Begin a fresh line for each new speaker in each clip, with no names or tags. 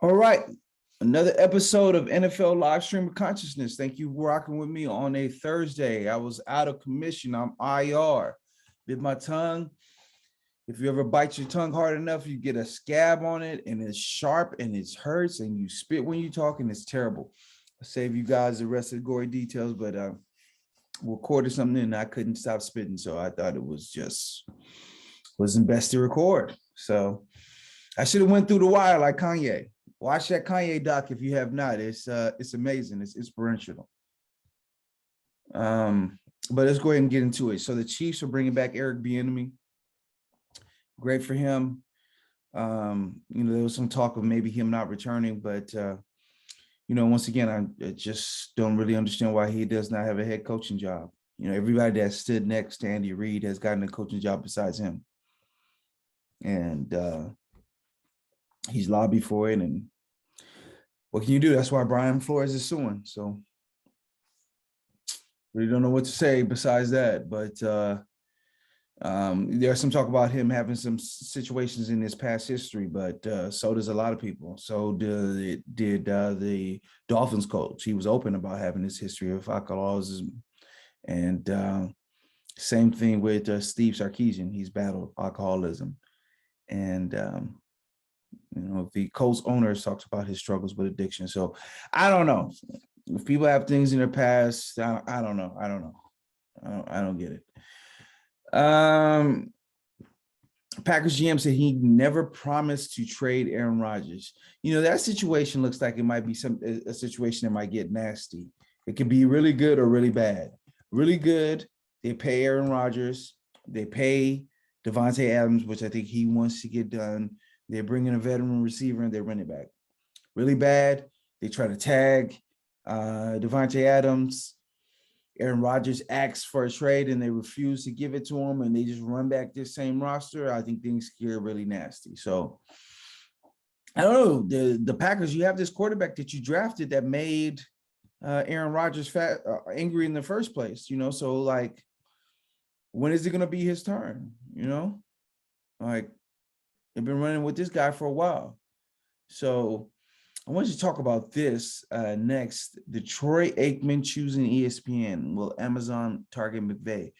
All right. Another episode of NFL Live Stream of Consciousness. Thank you for rocking with me on a Thursday. I was out of commission. I'm IR. Bit my tongue. If you ever bite your tongue hard enough, you get a scab on it and it's sharp and it hurts and you spit when you talk and it's terrible. I'll save you guys the rest of the gory details, but recorded something and I couldn't stop spitting. So I thought it wasn't best to record. So I should have went through the wire like Kanye. Watch that Kanye doc if you have not. It's amazing. It's inspirational. But let's go ahead and get into it. So the Chiefs are bringing back Eric Bieniemy. Great for him. There was some talk of maybe him not returning, but once again, I just don't really understand why he does not have a head coaching job. Everybody that stood next to Andy Reid has gotten a coaching job besides him, and he's lobbied for it. And what can you do? That's why Brian Flores is suing. So really don't know what to say besides that. But there's some talk about him having some situations in his past history, but so does a lot of people. So did the Dolphins coach. He was open about having this history of alcoholism. And same thing with Steve Sarkisian. He's battled alcoholism. And the Colts owner talks about his struggles with addiction. So I don't know if people have things in their past. I don't know. I don't get it. Packers GM said he never promised to trade Aaron Rodgers. That situation looks like it might be a situation that might get nasty. It could be really good or really bad. Really good, they pay Aaron Rodgers. They pay Devontae Adams, which I think he wants to get done. They're bringing a veteran receiver and they're running back. Really bad, they try to tag Devontae Adams. Aaron Rodgers asks for a trade and they refuse to give it to him and they just run back this same roster. I think things get really nasty. So I don't know. The Packers, you have this quarterback that you drafted that made Aaron Rodgers angry in the first place, so like, when is it going to be his turn? Like, they've been running with this guy for a while. So I want you to talk about this next. The Troy Aikman choosing ESPN. Will Amazon target McVay?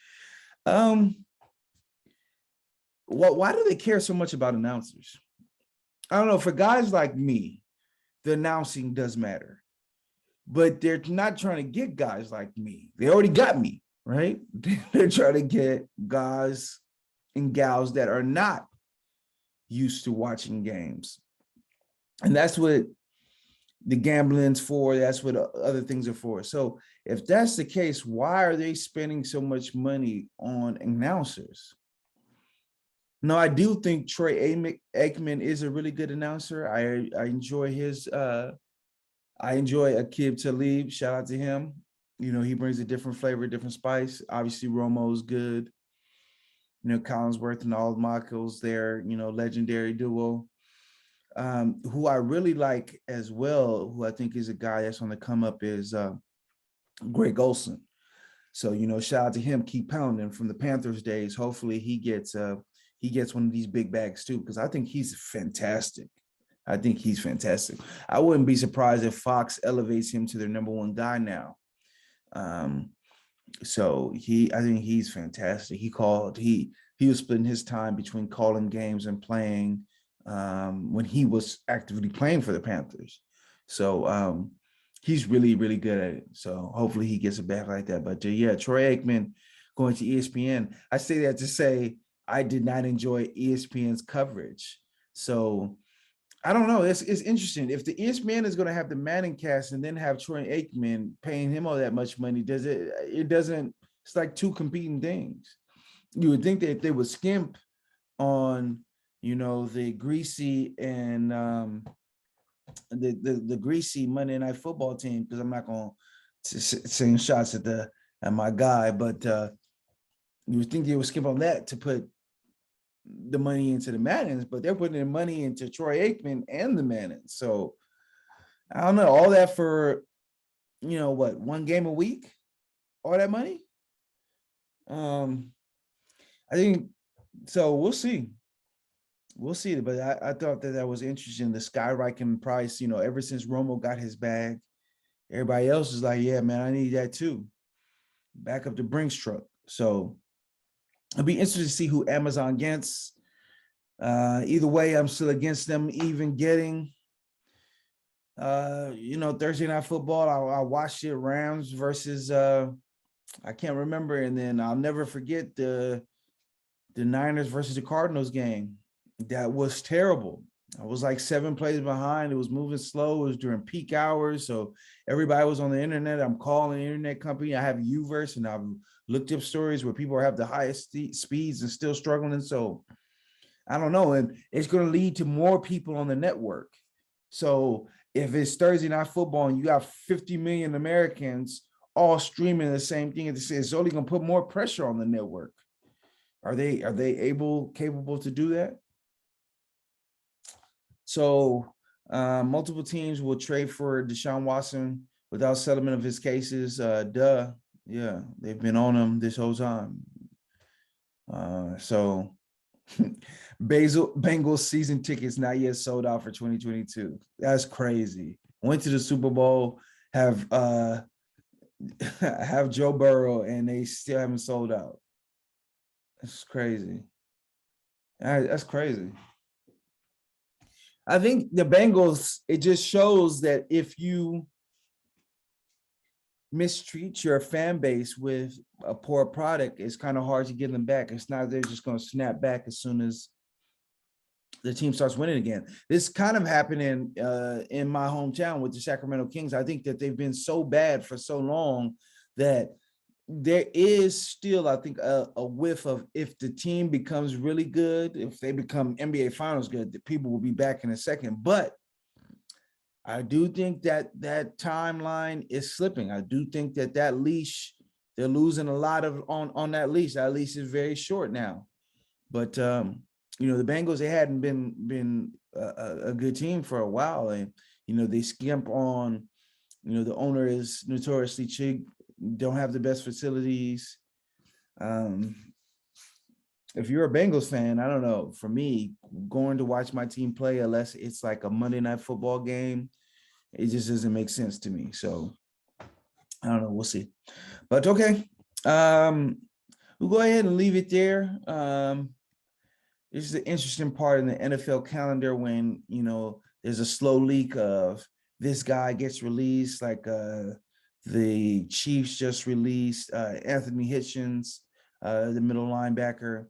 Why do they care so much about announcers? I don't know. For guys like me, the announcing does matter. But they're not trying to get guys like me. They already got me, right? They're trying to get guys and gals that are not used to watching games. And that's what the gambling's for. That's what other things are for. So if that's the case, why are they spending so much money on announcers? No, I do think Troy Aikman is a really good announcer. I enjoy his I enjoy Akib Talib. Shout out to him. He brings a different flavor, different spice. Obviously, Romo's good. Collinsworth and all Michaels there, legendary duo. Who I really like as well, who I think is a guy that's on the come up, is Greg Olson. So, shout out to him. Keep pounding from the Panthers days. Hopefully he gets one of these big bags too, because I think he's fantastic. I I wouldn't be surprised if Fox elevates him to their number one guy now. So I think he's fantastic. He was splitting his time between calling games and playing when he was actively playing for the Panthers. So he's really, really good at it. So hopefully he gets it back like that. But yeah, Troy Aikman going to ESPN. I say that to say I did not enjoy ESPN's coverage. So I don't know. It's interesting. If the ESPN is going to have the Manning cast and then have Troy Aikman paying him all that much money, it doesn't, it's like two competing things. You would think that they would skimp on, the greasy and the greasy Monday Night Football team, because I'm not going to send shots at my guy, but you would think they would skip on that to put the money into the Mannings, but they're putting the money into Troy Aikman and the Mannings. So I don't know, all that for, one game a week, all that money. I think so. We'll see. we'll see. But I thought that was interesting. The skyrocketing price, ever since Romo got his bag, everybody else is like, yeah, man, I need that too. Back up the Brinks truck. So it'll be interesting to see who Amazon gets. Either way, I'm still against them even getting, Thursday Night Football. I watched it, Rams versus, I can't remember. And then I'll never forget the Niners versus the Cardinals game. That was terrible. I was like 7 plays behind. It was moving slow. It was during peak hours. So everybody was on the internet. I'm calling the internet company. I have Uverse, and I've looked up stories where people have the highest speeds and still struggling. So I don't know. And it's going to lead to more people on the network. So if it's Thursday Night Football and you got 50 million Americans all streaming the same thing, it's only going to put more pressure on the network. Are they capable to do that? So multiple teams will trade for Deshaun Watson without settlement of his cases. Yeah, they've been on him this whole time. So Bengals season tickets not yet sold out for 2022. That's crazy. Went to the Super Bowl, have Joe Burrow, and they still haven't sold out. That's crazy. That's crazy. I think the Bengals, it just shows that if you mistreat your fan base with a poor product, it's kind of hard to get them back. It's not they're just going to snap back as soon as the team starts winning again. This kind of happened in my hometown with the Sacramento Kings. I think that they've been so bad for so long that there is still, I think, a whiff of if the team becomes really good, if they become NBA Finals good, that people will be back in a second. But I do think that that timeline is slipping. I do think that leash, they're losing a lot of on that leash. That leash is very short now. But the Bengals, they hadn't been a good team for a while, and they skimp on. The owner is notoriously cheap. Don't have the best facilities. If you're a Bengals fan, I don't know. For me, going to watch my team play, unless it's like a Monday Night Football game, it just doesn't make sense to me. So I don't know. We'll see. But okay, we'll go ahead and leave it there. This is the interesting part in the NFL calendar when there's a slow leak of this guy gets released, like the Chiefs just released Anthony Hitchens, the middle linebacker.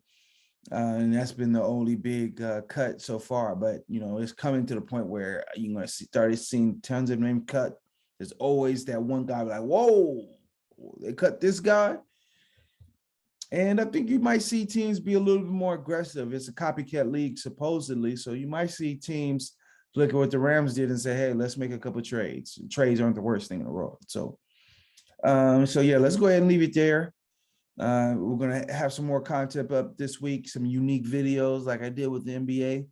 And that's been the only big cut so far. But, it's coming to the point where you're going to start seeing tons of name cut. There's always that one guy like, whoa, they cut this guy. And I think you might see teams be a little bit more aggressive. It's a copycat league, supposedly. So you might see teams look at what the Rams did and say, hey, let's make a couple of trades. Trades aren't the worst thing in the world. So yeah, let's go ahead and leave it there. We're going to have some more content up this week, some unique videos like I did with the NBA.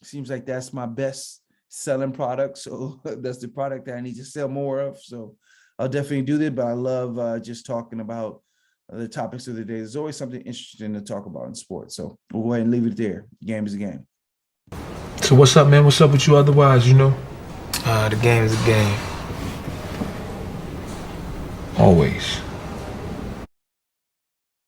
Seems like that's my best selling product. So that's the product that I need to sell more of. So I'll definitely do that. But I love just talking about the topics of the day. There's always something interesting to talk about in sports. So we'll go ahead and leave it there. Game is a game.
So what's up, man? What's up with you otherwise, The game is a game. Always.